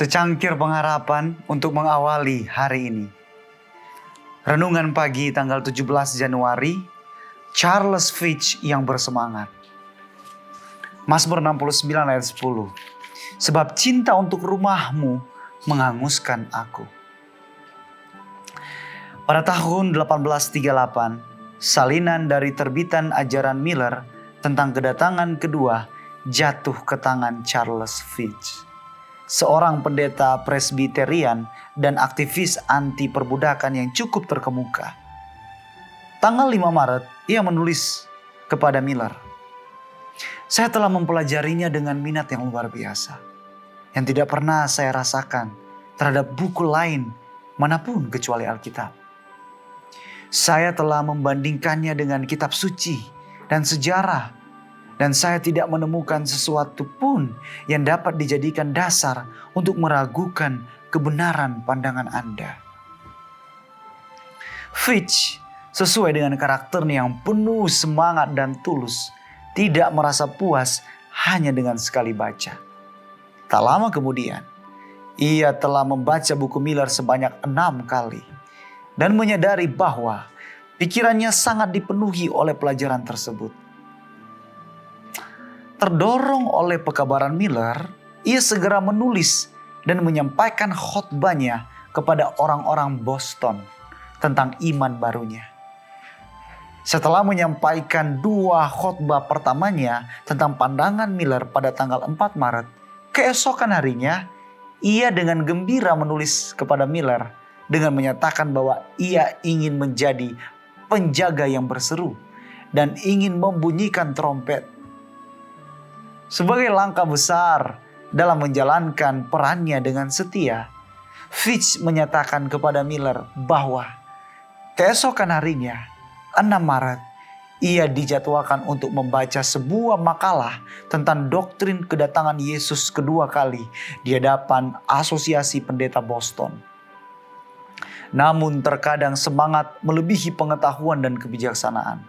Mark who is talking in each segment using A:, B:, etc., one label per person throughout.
A: Secangkir pengharapan untuk mengawali hari ini. Renungan pagi tanggal 17 Januari, Charles Fitch yang bersemangat. Mazmur 69 ayat 10. Sebab cinta untuk rumahmu menghanguskan aku. Pada tahun 1838, salinan dari terbitan ajaran Miller tentang kedatangan kedua jatuh ke tangan Charles Fitch, seorang pendeta Presbyterian dan aktivis anti perbudakan yang cukup terkemuka. Tanggal 5 Maret, ia menulis kepada Miller, "Saya telah mempelajarinya dengan minat yang luar biasa, yang tidak pernah saya rasakan terhadap buku lain manapun kecuali Alkitab. Saya telah membandingkannya dengan kitab suci dan sejarah, dan saya tidak menemukan sesuatu pun yang dapat dijadikan dasar untuk meragukan kebenaran pandangan Anda." Fitch, sesuai dengan karakternya yang penuh semangat dan tulus, tidak merasa puas hanya dengan sekali baca. Tak lama kemudian, ia telah membaca buku Miller sebanyak 6 kali dan menyadari bahwa pikirannya sangat dipenuhi oleh pelajaran tersebut. Terdorong oleh pekabaran Miller, ia segera menulis dan menyampaikan khotbahnya kepada orang-orang Boston tentang iman barunya. Setelah menyampaikan 2 khotbah pertamanya tentang pandangan Miller pada tanggal 4 Maret, keesokan harinya ia dengan gembira menulis kepada Miller dengan menyatakan bahwa ia ingin menjadi penjaga yang berseru dan ingin membunyikan trompet. Sebagai langkah besar dalam menjalankan perannya dengan setia, Fitch menyatakan kepada Miller bahwa keesokan harinya, 6 Maret, ia dijadwalkan untuk membaca sebuah makalah tentang doktrin kedatangan Yesus kedua kali di hadapan Asosiasi Pendeta Boston. Namun terkadang semangat melebihi pengetahuan dan kebijaksanaan.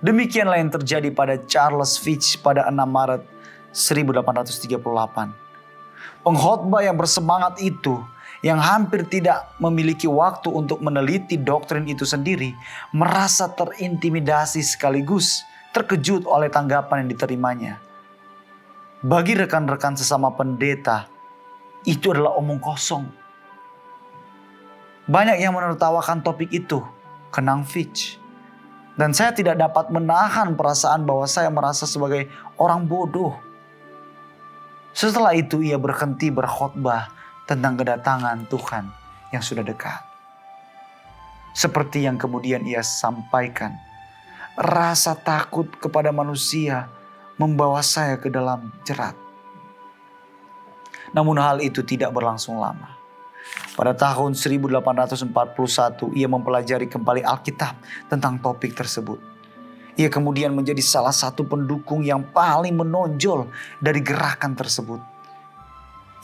A: Demikianlah yang terjadi pada Charles Fitch pada 6 Maret 1838. Pengkhotbah yang bersemangat itu, yang hampir tidak memiliki waktu untuk meneliti doktrin itu sendiri, merasa terintimidasi sekaligus terkejut oleh tanggapan yang diterimanya. Bagi rekan-rekan sesama pendeta, itu adalah omong kosong. Banyak yang menertawakan topik itu, kenang Fitch. Dan saya tidak dapat menahan perasaan bahwa saya merasa sebagai orang bodoh. Setelah itu ia berhenti berkhotbah tentang kedatangan Tuhan yang sudah dekat. Seperti yang kemudian ia sampaikan, rasa takut kepada manusia membawa saya ke dalam jerat. Namun hal itu tidak berlangsung lama. Pada tahun 1841 ia mempelajari kembali Alkitab tentang topik tersebut. Ia kemudian menjadi salah satu pendukung yang paling menonjol dari gerakan tersebut.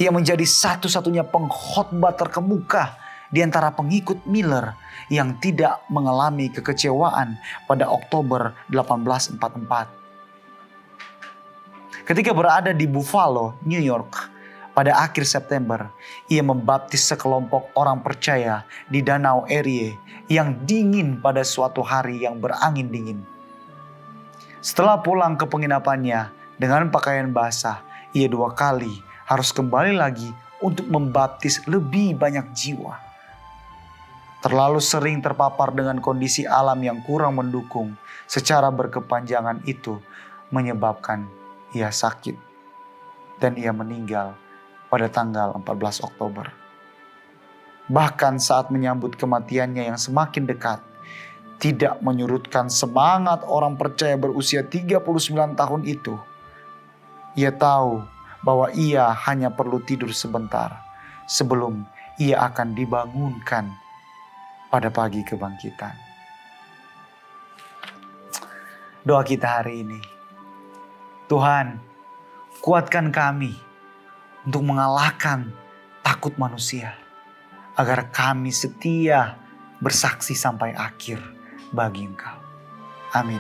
A: Ia menjadi satu-satunya pengkhotbah terkemuka di antara pengikut Miller yang tidak mengalami kekecewaan pada Oktober 1844. Ketika berada di Buffalo, New York, pada akhir September, ia membaptis sekelompok orang percaya di Danau Erie yang dingin pada suatu hari yang berangin dingin. Setelah pulang ke penginapannya dengan pakaian basah, ia 2 kali harus kembali lagi untuk membaptis lebih banyak jiwa. Terlalu sering terpapar dengan kondisi alam yang kurang mendukung secara berkepanjangan itu menyebabkan ia sakit dan ia meninggal pada tanggal 14 Oktober. Bahkan saat menyambut kematiannya yang semakin dekat, tidak menyurutkan semangat orang percaya berusia 39 tahun itu. Ia tahu bahwa ia hanya perlu tidur sebentar sebelum ia akan dibangunkan pada pagi kebangkitan. Doa kita hari ini, Tuhan, kuatkan kami untuk mengalahkan takut manusia, agar kami setia bersaksi sampai akhir bagi Engkau. Amin.